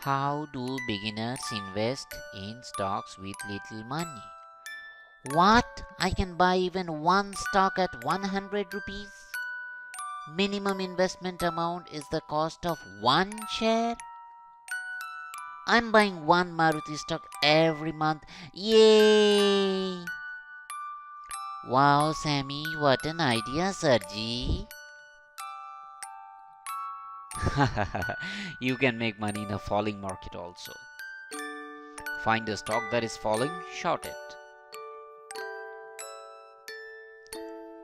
How do beginners invest in stocks with little money? What? I can buy even one stock at 100 rupees? Minimum investment amount is the cost of one share? I'm buying one Maruti stock every month. Yay! Wow, Sammy, what an idea, Sarji. You can make money in a falling market also. Find a stock that is falling, short it.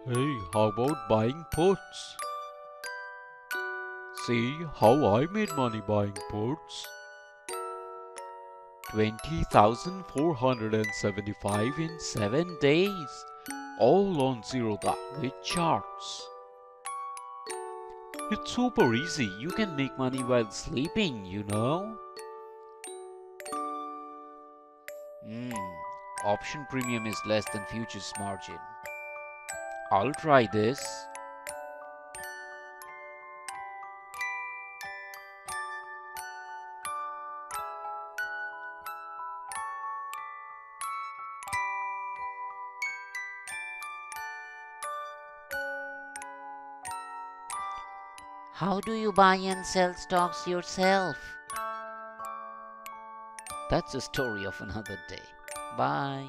Hey, how about buying puts? See how I made money buying puts? 20,475 in 7 days, all on Zero with charts. It's super easy, you can make money while sleeping. Hmm, option premium is less than futures margin. I'll try this. How do you buy and sell stocks yourself? That's a story of another day. Bye.